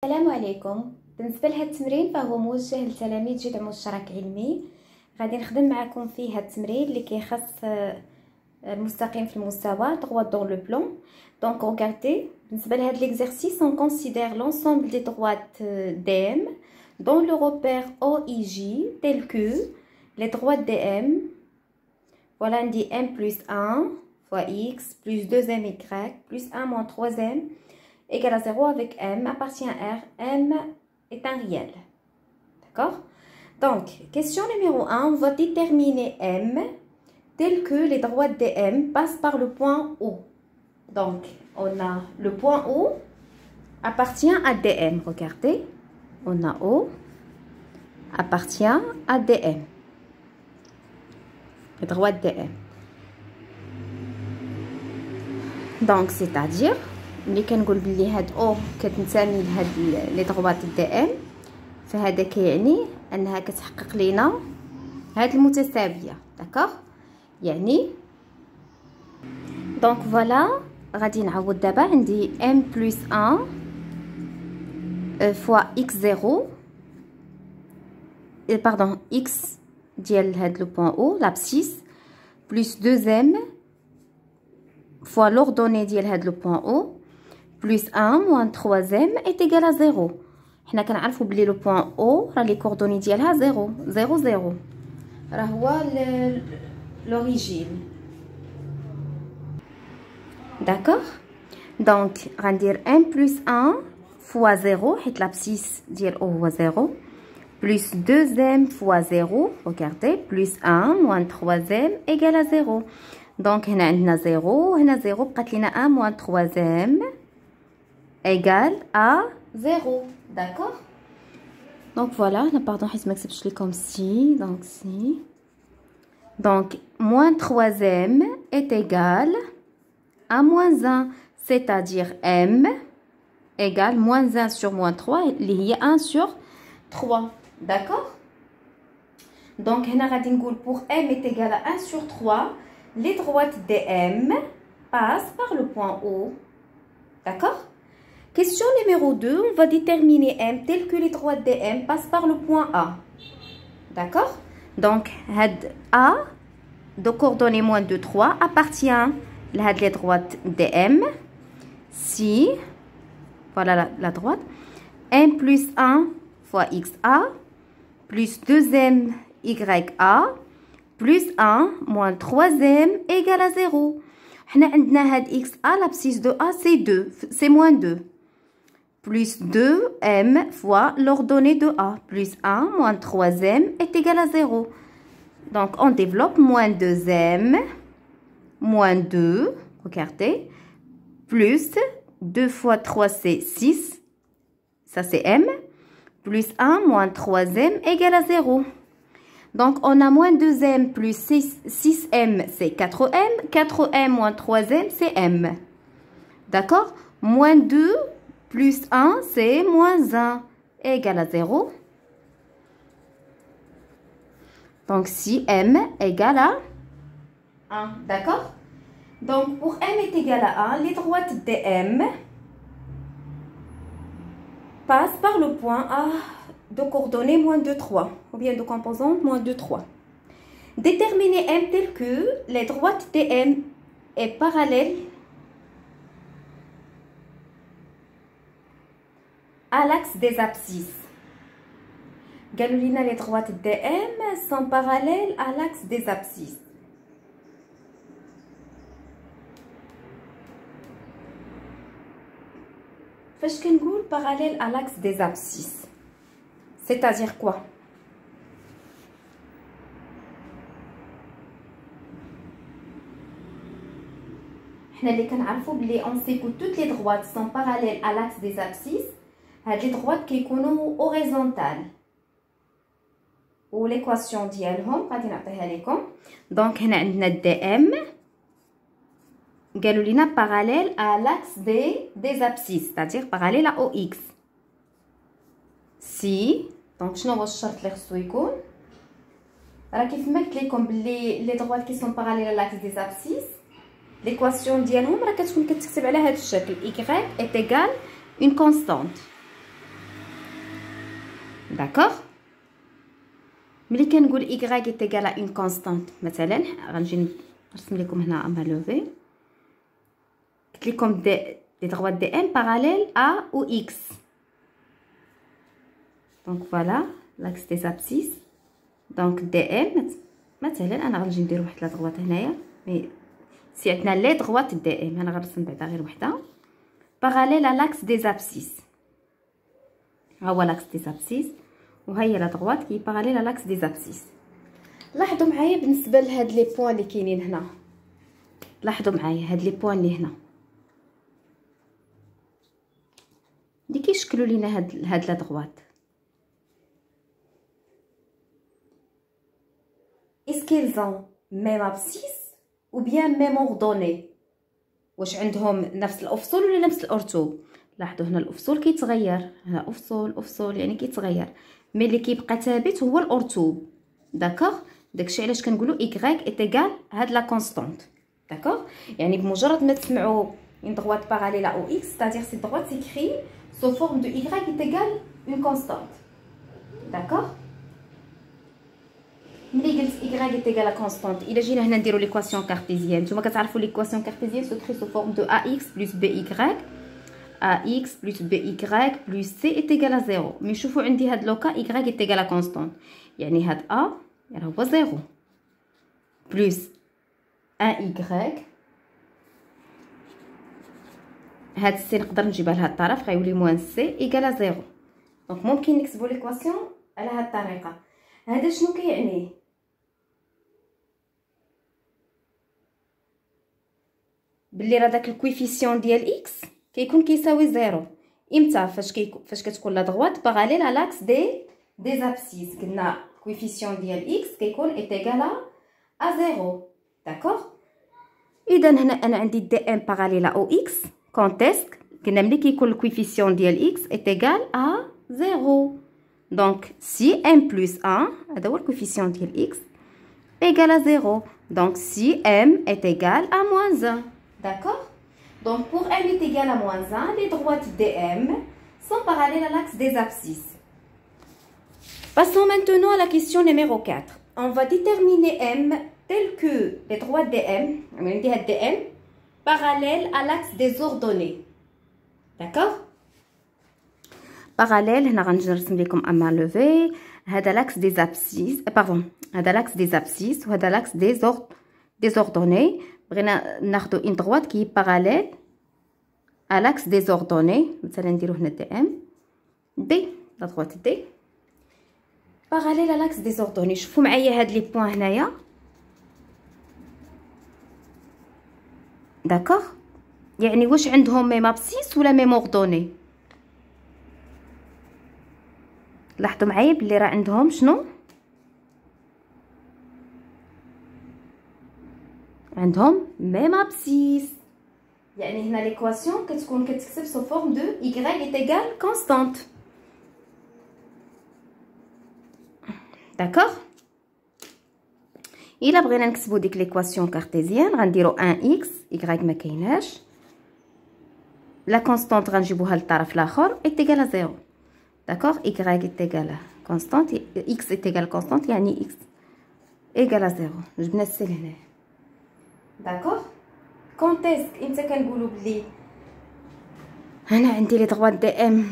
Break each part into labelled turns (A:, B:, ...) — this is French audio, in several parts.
A: السلام عليكم. بالنسبه لهذا التمرين فهو موجه لتلاميذ جدع مشترك علمي. غادي نخدم معكم فيه هذا التمرين اللي كيخص المستقيم في المستوى droite dans le plan. Donc regardez, بالنسبه لهذا l'exercice on considère l'ensemble des droites DM dans le repère OIJ tel que les droites DM. Voilà, on dit m plus 1 fois x plus 2m y plus 1 moins 3m égale à 0 avec m appartient à R. M est un réel. D'accord? Donc, question numéro 1, on va déterminer M tel que les droites de M passent par le point O. Donc, on a le point O appartient à DM. Regardez, on a O appartient à DM. Les droites de M. Donc, c'est-à-dire ملي كنقول بلي هاد او كتنتمي لهاد لي ضغوات دي ام فهذا كيعني انها كتحقق لينا هاد المتساويه. داكوغ، يعني دونك فوالا غادي نعوض دابا. عندي ام بلس 1 فوا اكس 0 باردون اكس ديال هاد لو بوين او لابسيس بلس 2m fois l'ordonnée ديال هاد لو بوين او plus 1 moins 3m est égal à 0. حنا كنعرفوا بلي لو بوين او راه لي كوردوني ديالها 0 0 0 راه هو لوريجين. داكوغ، دونك غندير 1 plus 1 fois 0 حيت لابسيس ديال او هو 0 plus 2m fois 0 regardez plus 1 moins 3m égal à 0. دونك هنا عندنا 0 هنا 0 بقات لينا 1 moins 3m égale à 0. D'accord? Donc voilà, pardon, je m'explique comme si. Donc si. Donc moins 3m est égal à moins 1, c'est-à-dire m égale moins 1 sur moins 3, il y a 1 sur 3. D'accord? Donc pour m est égal à 1 sur 3, les droites de m passent par le point O. D'accord? Question numéro 2, on va déterminer M tel que les droites de M passent par le point A. D'accord? Donc, A de coordonnées moins 2, 3 appartient à les droites de M. Si, voilà la droite, M plus 1 fois XA plus 2M YA plus 1 moins 3M égale à 0. On a XA, l'abscisse de A, c'est 2, c'est moins 2. Plus 2m fois l'ordonnée de A, plus 1 moins 3m est égal à 0. Donc, on développe moins 2m, moins 2, regardez, plus 2 fois 3, c'est 6, ça c'est m, plus 1 moins 3m égale à 0. Donc, on a moins 2m plus 6m, c'est 4m, 4m moins 3m, c'est m. D'accord? Moins 2 plus 1, c'est moins 1, égale à 0. Donc, si m égale à 1, d'accord? Donc, pour m est égal à 1, les droites de m passent par le point A de coordonnées moins 2, 3, ou bien de composante moins 2, 3. Déterminer m tel que les droites de m est parallèle à l'axe des abscisses. Les droites de M sont parallèles à l'axe des abscisses. Qu'est-ce qu'on dit parallèle à l'axe des abscisses? C'est-à-dire quoi? On sait que toutes les droites sont parallèles à l'axe des abscisses. Les droites qui sont horizontales. Ou l'équation ديالهم غادي نعطيها لكم. Donc هنا عندنا DM قالوا لنا parallèle à l'axe des abscisses, c'est-à-dire parallèle à OX. Si donc شنو هو الشرط اللي خصو يكون؟ راه كيف ما قلت لكم بلي لي droites qui sont parallèles à l'axe des abscisses l'équation ديالهم راه كتكون كتكتب على هذا الشكل y est égale une constante. d'accord. ملي كنقول y est égal à une constante مثلا غنجي نرسم لكم هنا اما لوفي قلت لكم des droites de m parallèles à ou x. Donc voilà l'axe des abscisses. Donc dm مثلا انا غنجي ندير واحد لا droite هنايا مي سي عندنا لي droites dm انا غنرسم بعدا غير وحده parallèle à l'axe des abscisses. ها هو l'axe des abscisses وهي لا droite qui est parallèle à l'axe des abscisses. لاحظوا معايا بالنسبه لهاد لي بوين اللي كاينين هنا، لاحظوا معايا هاد لي بوين اللي هنا اللي كيشكلوا لينا هاد لا droite. Est-ce qu'ils ont même abscisse ou bien même ordonnée؟ واش عندهم نفس الافصول ولا نفس الارتوب؟ لاحظوا هنا الافصول كيتغير، هنا افصول يعني كيتغير، مي اللي كيبقى ثابت هو الارتوب. داكوغ، داكشي علاش كنقولوا y est égal هاد لا كونستانت. داكوغ، يعني بمجرد ما تسمعوا une droite parallèle à OX, c'est-à-dire cette droite s'écrit sous forme de y est égal une constante. D'accord. ملي قلت y est égal à constante الا جينا هنا نديروا ليكواسيون كارتيزيان، نتوما كتعرفوا ليكواسيون كارتيزيان سكري sous forme de ax plus by ax plus by plus c est égal à 0. مي شوفوا عندي هاد لوكا y est égal à constante، يعني هاد a راه هو 0 بلس 1 y، هاد السي نقدر نجيبها لهاد الطرف غيولي موان سي ايكال 0. دونك ممكن نكتبوا ليكواسيون على هاد الطريقه. هذا شنو كيعني؟ بلي راه داك الكويفيسيون ديال اكس كيكون كيساوي 0 امتى؟ فاش كتكون لا دغوات باراليل على لاكس دي زابسيس. قلنا الكويفيسيون ديال اكس كيكون ايتيغال ا 0. داكوغ، اذا هنا انا عندي دي ام باراليل او اكس كونتيسك. قلنا ملي كيكون الكويفيسيون ديال اكس ايتيغال ا 0. Donc, si m plus 1, هذا هو الكوفيسيون ديال x, égale à 0. Donc, si m est égal à moins 1. D'accord? Donc, pour m est égal à moins 1, les droites dm sont parallèles à l'axe des abscisses. Passons maintenant à la question numéro 4. On va déterminer m tel que les droites dm, dm parallèles à l'axe des ordonnées. D'accord? باراليل هنا غنجي نرسم لكم اما لوفي. هذا لاكس دي زابسيس هذا لاكس دي زابسيس وهذا لاكس دي زوردوني. بغينا ناخذ اون دغوات كي باراليل ا لاكس دي زوردوني، مثلا نديرو هنا دي ام دي لا دغوات دي باراليل ا لاكس دي زوردوني. شوفوا معايا هاد لي بوين هنايا. داكوغ، يعني واش عندهم ميم ابسيس ولا ميم اوردوني؟ لاحظوا معايا بلي راه عندهم شنو؟ عندهم ميم ابسيس، يعني هنا ليكواسيون كتكون كتكتب سو فورم دو y est égal constante. داكوغ، الا بغينا نكتبوا ديك ليكواسيون كارتيزيان غنديروا 1 x y ما كايناش، لا كونستانت غنجيبوها للطرف الاخر est égal à 0. D'accord, y est égal à constante, x est égal à constante, يعني x égal à 0. جبنا السي لهنا. D'accord. Quand est-ce امتى كنقولوا بلي هنا عندي لي دغوات دي ام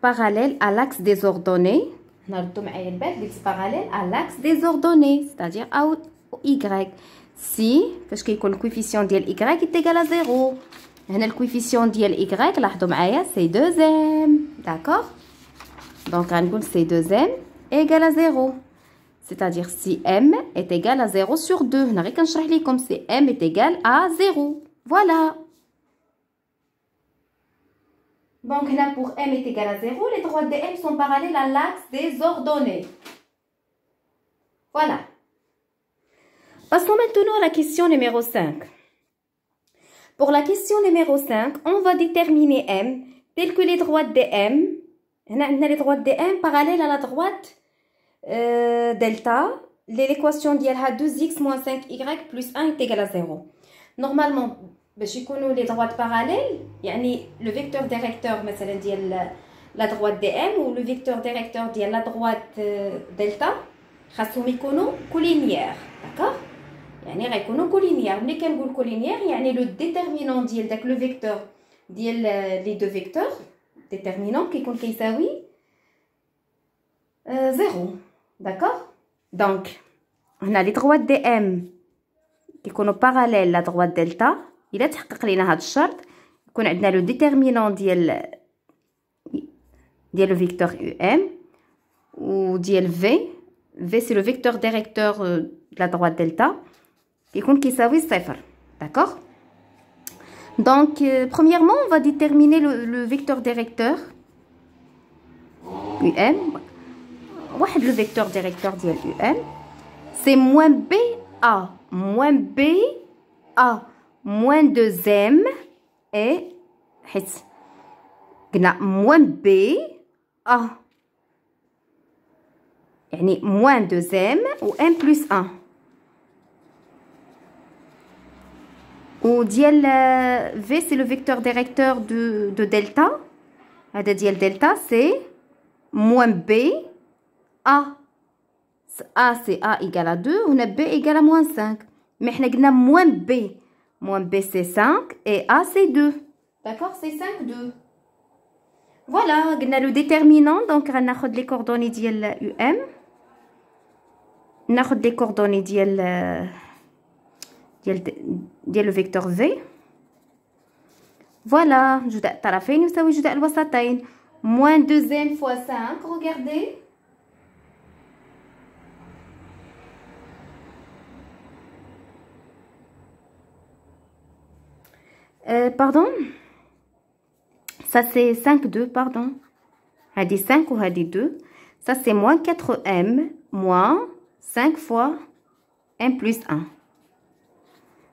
A: باراليل à l'axe des ordonnées؟ هنا ردوا معايا البال قلت باراليل à l'axe des ordonnées, c'est-à-dire à y. si فاش كيكون الكويفيسيون ديال y est égal à 0. هنا الكويفيسيون ديال y لاحظوا معايا سي 2m. D'accord. Donc, on va dire C2m égale à 0. C'est-à-dire si m est égal à 0 sur 2. On a rien qu'à comme si m est égal à 0. Voilà. Donc, là, pour m est égal à 0, les droites de m sont parallèles à l'axe des ordonnées. Voilà. Passons maintenant à la question numéro 5. Pour la question numéro 5, on va déterminer m tel que les droites de m. هنا عندنا لي droites دي ام باراليل على droite دلتا ليكواسيون ديالها 2x moins 5y plus 1 est égal à 0. نورمالمون باش يكونوا لي droites باراليل يعني لو فيكتور ديريكتور مثلا ديال la droite DM ou le vecteur directeur de la droite delta خاصهم يكونوا collinéaires. D'accord? يعني غيكونوا collinéaires. ملي كنقول collinéaire يعني le déterminant ديال داك le vecteur ديال les deux vecteurs déterminant كيكون كيساوي 0. D'accord? Donc هنا les droites DM كيكونوا باراليل لا droite دلتا. الا تحقق لينا هذا الشرط يكون عندنا لو ديتيرمينون ديال لو فيكتور UM و ديال V c'est le vecteur directeur de la droite delta كيكون كيساوي 0. D'accord? Donc premièrement on va déterminer le vecteur directeur UM. واحد le vecteur directeur ديال UM c'est moins BA moins BA moins 2M et حيت قلنا moins BA يعني moins 2M و M plus 1 و ديال V c'est le vecteur directeur de delta. هذا ديال delta c'est moins B A. A c'est A égale à 2 وهنا B égale à moins 5. Mais حنا قلنا moins B c'est 5 et A c'est 2. D'accord? C'est 5, 2. Voilà, قلنا le déterminant. Donc غناخد les coordonnées ديال UM. ناخد les coordonnées ديال le vecteur V. Voilà, جداء الطرفين يساوي جداء الوسطين. Moins 2M fois 5, regardez. Pardon, ça c'est 5, 2, pardon. Hadi 5 ou hadi 2. Ça c'est moins 4M moins 5 fois M plus 1.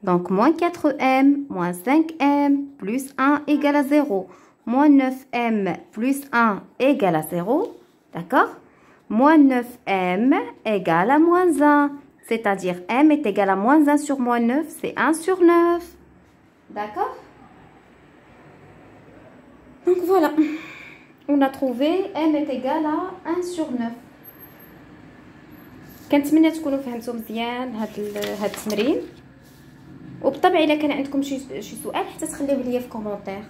A: Donc moins 4M moins 5M plus 1 égale à 0. Moins 9M plus 1 égale à 0. D'accord? Moins 9M égale à moins 1. C'est-à-dire M est égal à moins 1 sur moins 9, c'est 1 sur 9. D'accord? Donc voilà, on a trouvé M est égal à 1 sur 9. كنتمنى تكونوا فهمتوا مزيان هاد التمرين، وبالطبع الا كان عندكم شي سؤال حتى تخليوه ليا في كومونتير.